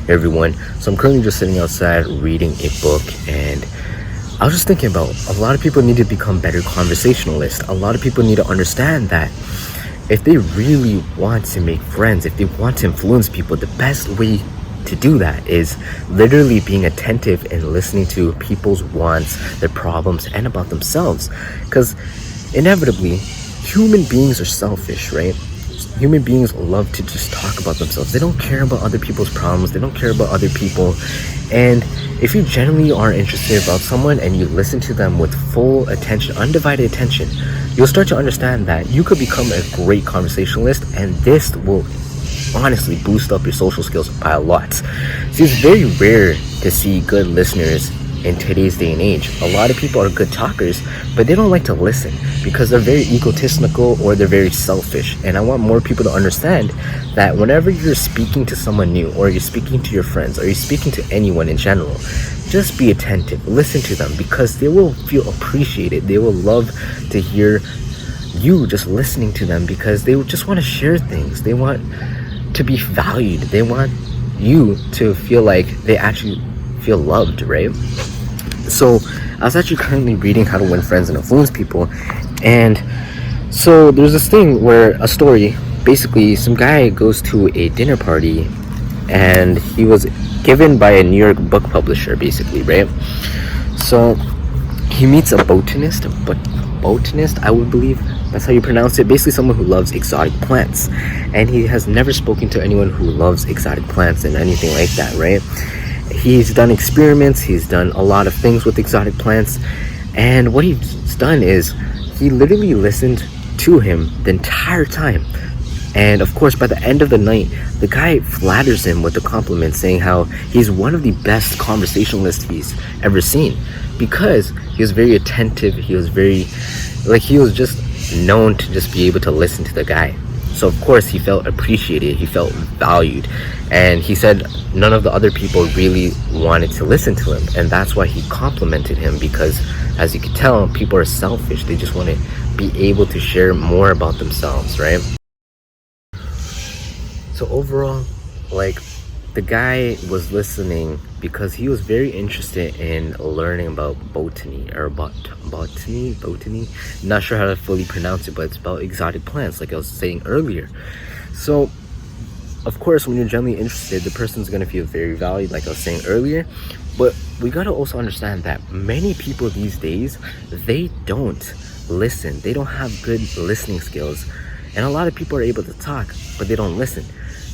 Hey everyone, so I'm currently just sitting outside reading a book, and I was just thinking about a lot of people need to become better conversationalists. A lot of people need to understand that if they really want to make friends, if they want to influence people, the best way to do that is literally being attentive and listening to people's wants, their problems, and about themselves. Because inevitably, human beings are selfish, right? Human beings love to just talk about themselves. They don't care about other people's problems. They don't care about other people. And if you genuinely are interested about someone and you listen to them with full attention, undivided attention, you'll start to understand that you could become a great conversationalist, and this will honestly boost up your social skills by a lot. See, it's very rare to see good listeners in today's day and age. A lot of people are good talkers, but they don't like to listen because they're very egotistical or they're very selfish. And I want more people to understand that whenever you're speaking to someone new, or you're speaking to your friends, or you're speaking to anyone in general, just be attentive, listen to them, because they will feel appreciated. They will love to hear you just listening to them, because they just want to share things. They want to be valued. They want you to feel like they actually feel loved, right? So I was actually currently reading How to Win Friends and Influence People, and so there's this thing where a story, basically some guy goes to a dinner party, and he was given by a New York book publisher, basically, right? So he meets a botanist, I would believe that's how you pronounce it, basically someone who loves exotic plants, and he has never spoken to anyone who loves exotic plants and anything like that, right? He's done experiments, he's done a lot of things with exotic plants, and what he's done is he literally listened to him the entire time. And of course, by the end of the night, the guy flatters him with a compliment, saying how he's one of the best conversationalists he's ever seen, because he was very attentive. He was just known to just be able to listen to the guy. So of course he felt appreciated, he felt valued, and he said none of the other people really wanted to listen to him, and that's why he complimented him, because as you can tell, people are selfish. They just want to be able to share more about themselves, right? So overall, the guy was listening because he was very interested in learning about botany. Not sure how to fully pronounce it, but it's about exotic plants, like I was saying earlier. So of course, when you're genuinely interested, the person's going to feel very valued, like I was saying earlier. But we got to also understand that many people these days, they don't listen. They don't have good listening skills. And a lot of people are able to talk, but they don't listen.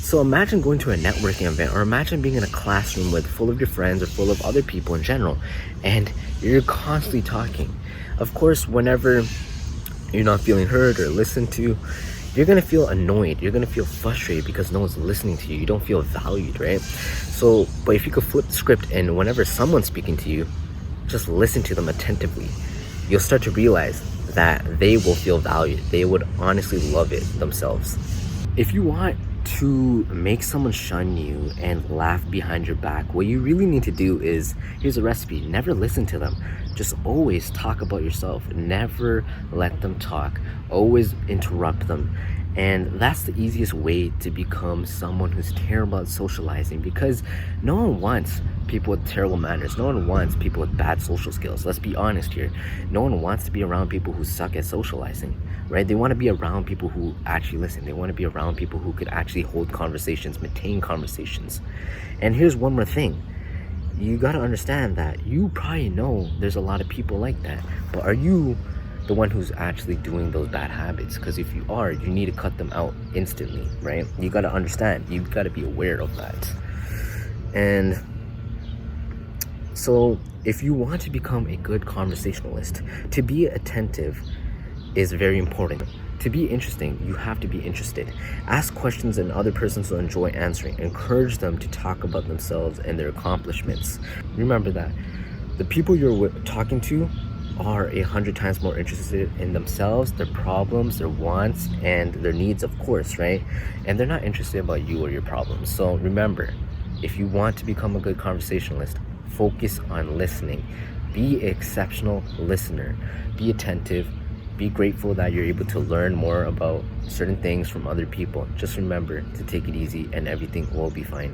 So imagine going to a networking event, or imagine being in a classroom full of your friends or full of other people in general, and you're constantly talking. Of course, whenever you're not feeling heard or listened to, you're gonna feel annoyed, you're gonna feel frustrated because no one's listening to you. You don't feel valued, right? So, but if you could flip the script, and whenever someone's speaking to you, just listen to them attentively, you'll start to realize that they will feel valued. They would honestly love it themselves. If you want to make someone shun you and laugh behind your back, what you really need to do is, here's a recipe: never listen to them. Just always talk about yourself. Never let them talk. Always interrupt them. And that's the easiest way to become someone who's terrible at socializing, because no one wants people with terrible manners. No one wants people with bad social skills. Let's be honest here. No one wants to be around people who suck at socializing, right? They want to be around people who actually listen. They want to be around people who could actually hold conversations, maintain conversations. And here's one more thing. You got to understand that you probably know there's a lot of people like that, but are you the one who's actually doing those bad habits? Because if you are, you need to cut them out instantly, right? You got to understand, you got to be aware of that. And so if you want to become a good conversationalist, to be attentive is very important. To be interesting, you have to be interested. Ask questions and other persons will enjoy answering. Encourage them to talk about themselves and their accomplishments. Remember that the people you're talking to are 100 times more interested in themselves, their problems, their wants, and their needs, of course, right? And they're not interested about you or your problems. So remember, if you want to become a good conversationalist, focus on listening. Be an exceptional listener. Be attentive. Be grateful that you're able to learn more about certain things from other people. Just remember to take it easy, and everything will be fine.